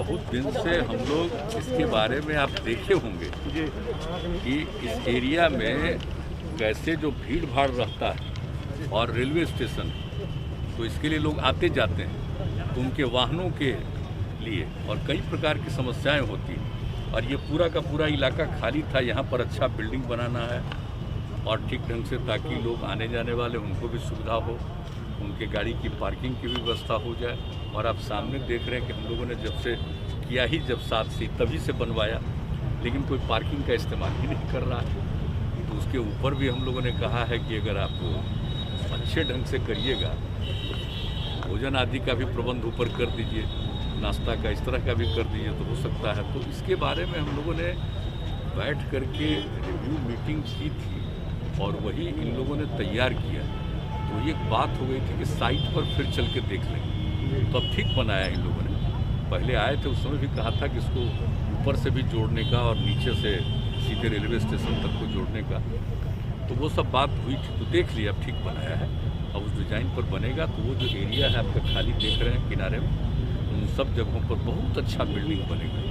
बहुत दिन से हम लोग इसके बारे में आप देखे होंगे कि इस एरिया में कैसे जो भीड़ भाड़ रहता है और रेलवे स्टेशन, तो इसके लिए लोग आते जाते हैं, तो उनके वाहनों के लिए और कई प्रकार की समस्याएं होती हैं। और ये पूरा का पूरा इलाका खाली था, यहाँ पर अच्छा बिल्डिंग बनाना है और ठीक ढंग से, ताकि लोग आने जाने वाले उनको भी सुविधा हो, उनके गाड़ी की पार्किंग की भी व्यवस्था हो जाए। और आप सामने देख रहे हैं कि हम लोगों ने जब से किया ही जब साथ से तभी से बनवाया, लेकिन कोई पार्किंग का इस्तेमाल ही नहीं कर रहा है। तो उसके ऊपर भी हम लोगों ने कहा है कि अगर आप अच्छे ढंग से करिएगा, भोजन आदि का भी प्रबंध ऊपर कर दीजिए, नाश्ता का इस तरह का भी कर दीजिए तो हो सकता है। तो इसके बारे में हम लोगों ने बैठ करके रिव्यू मीटिंग की थी और वही इन लोगों ने तैयार किया। तो एक बात हो गई थी कि साइट पर फिर चल के देख लेंगे, तो अब ठीक बनाया इन लोगों ने। पहले आए थे उस समय भी कहा था कि इसको ऊपर से भी जोड़ने का और नीचे से सीधे रेलवे स्टेशन तक को जोड़ने का, तो वो सब बात हुई थी। तो देख लिया, अब ठीक बनाया है। अब उस डिज़ाइन पर बनेगा तो वो जो एरिया है आपका खाली देख रहे हैं किनारे में, उन सब जगहों पर बहुत अच्छा बिल्डिंग बनेगा।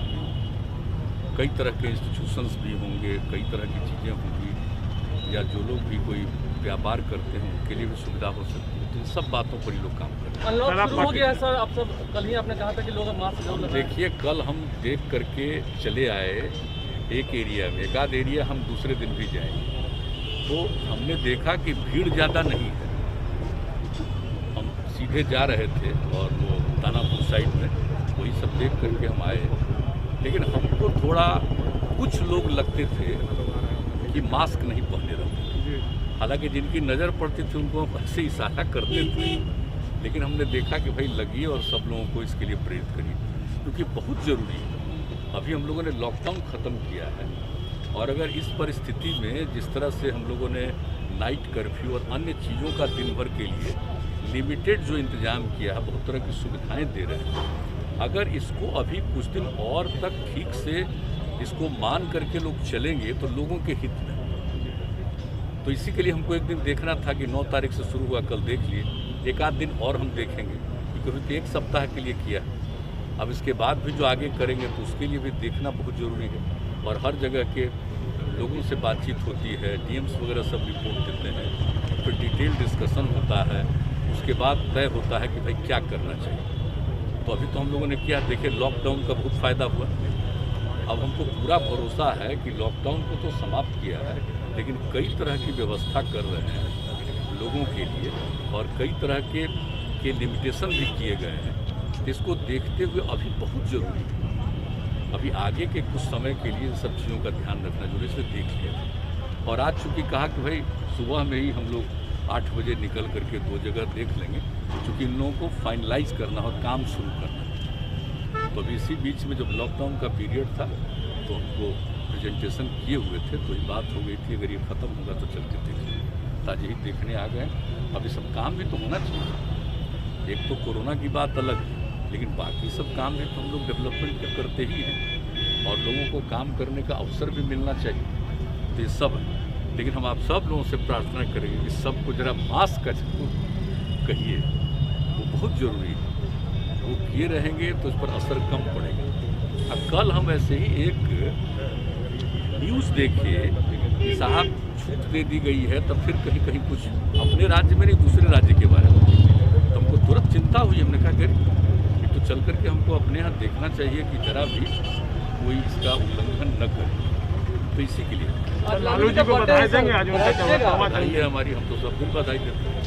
कई तरह के इंस्टीट्यूशंस भी होंगे, कई तरह की चीज़ें होंगी, या जो लोग भी कोई व्यापार करते हैं उनके लिए भी सुविधा हो सकती है। तो इन सब बातों पर ही लोग काम कर रहे हैं। अनलॉक शुरू हो गया है सर, अब सब कल ही आपने कहा था कि लोग मास्क जरूर लगाएं। देखिए, कल हम देख करके चले आए एक एरिया में, एक आध एरिया हम दूसरे दिन भी जाएंगे, तो हमने देखा कि भीड़ ज़्यादा नहीं है। हम सीधे जा रहे थे और वो दानापुर साइड में वही सब देख करके हम आए, लेकिन हमको थोड़ा कुछ लोग लगते थे कि मास्क नहीं पहने रहते। हालांकि जिनकी नज़र पड़ती थी उनको हम ऐसे इशारा करते थे, लेकिन हमने देखा कि भाई लगिए और सब लोगों को इसके लिए प्रेरित करिए, क्योंकि बहुत ज़रूरी है। अभी हम लोगों ने लॉकडाउन ख़त्म किया है और अगर इस परिस्थिति में जिस तरह से हम लोगों ने नाइट कर्फ्यू और अन्य चीज़ों का दिन भर के लिए लिमिटेड जो इंतज़ाम किया है, बहुत तरह की सुविधाएँ दे रहे हैं, अगर इसको अभी कुछ दिन और तक ठीक से इसको मान करके लोग चलेंगे तो लोगों के हित में। तो इसी के लिए हमको एक दिन देखना था कि 9 तारीख से शुरू हुआ, कल देख लिए, एक आध दिन और हम देखेंगे, क्योंकि एक सप्ताह के लिए किया। अब इसके बाद भी जो आगे करेंगे तो उसके लिए भी देखना बहुत ज़रूरी है। और हर जगह के लोगों से बातचीत होती है, डीएम्स वगैरह सब रिपोर्ट देते हैं, फिर डिटेल डिस्कशन होता है, उसके बाद तय होता है कि भाई क्या करना चाहिए। तो अभी तो हम लोगों ने किया, देखिए लॉकडाउन का बहुत फ़ायदा हुआ। अब हमको पूरा भरोसा है कि लॉकडाउन को तो समाप्त किया है, लेकिन कई तरह की व्यवस्था कर रहे हैं लोगों के लिए और कई तरह के लिमिटेशन भी किए गए हैं। इसको देखते हुए अभी बहुत ज़रूरी है, अभी आगे के कुछ समय के लिए सब चीज़ों का ध्यान रखना जरूरी, इसलिए देख लिया। और आज चूँकि कहा कि भाई सुबह में ही हम लोग 8 बजे निकल करके 2 जगह देख लेंगे, चूँकि इन लोगों को फाइनलाइज करना और काम शुरू करना है। तो अभी इसी बीच में जब लॉकडाउन का पीरियड था तो हमको प्रेजेंटेशन किए हुए थे, तो ये बात हो गई थी अगर ये ख़त्म होगा तो चल के देख लेंगे। ताज़े ही देखने आ गए, अभी सब काम भी तो होना चाहिए। एक तो कोरोना की बात अलग है, लेकिन बाकी सब काम भी तो हम लोग डेवलपमेंट के करते ही हैं और लोगों को काम करने का अवसर भी मिलना चाहिए। तो ये सब है, लेकिन हम आप सब लोगों से प्रार्थना करेंगे कि सबको ज़रा मास्क का कहिए, वो बहुत ज़रूरी है। वो किए रहेंगे तो इस पर असर कम पड़ेगा। अब कल हम ऐसे ही एक न्यूज़ देखे कि साहब छूट दे दी गई है, तब फिर कहीं कहीं कुछ अपने राज्य में नहीं दूसरे राज्य के बारे में, तो हमको तुरंत चिंता हुई। हमने कहा कि तो चल करके हमको अपने यहाँ देखना चाहिए कि जरा भी कोई इसका उल्लंघन न करे। तो इसी के लिए लालू जी को बधाई देंगे आज, बधाई है हमारी, हम तो सब दिन बधाई देते हैं।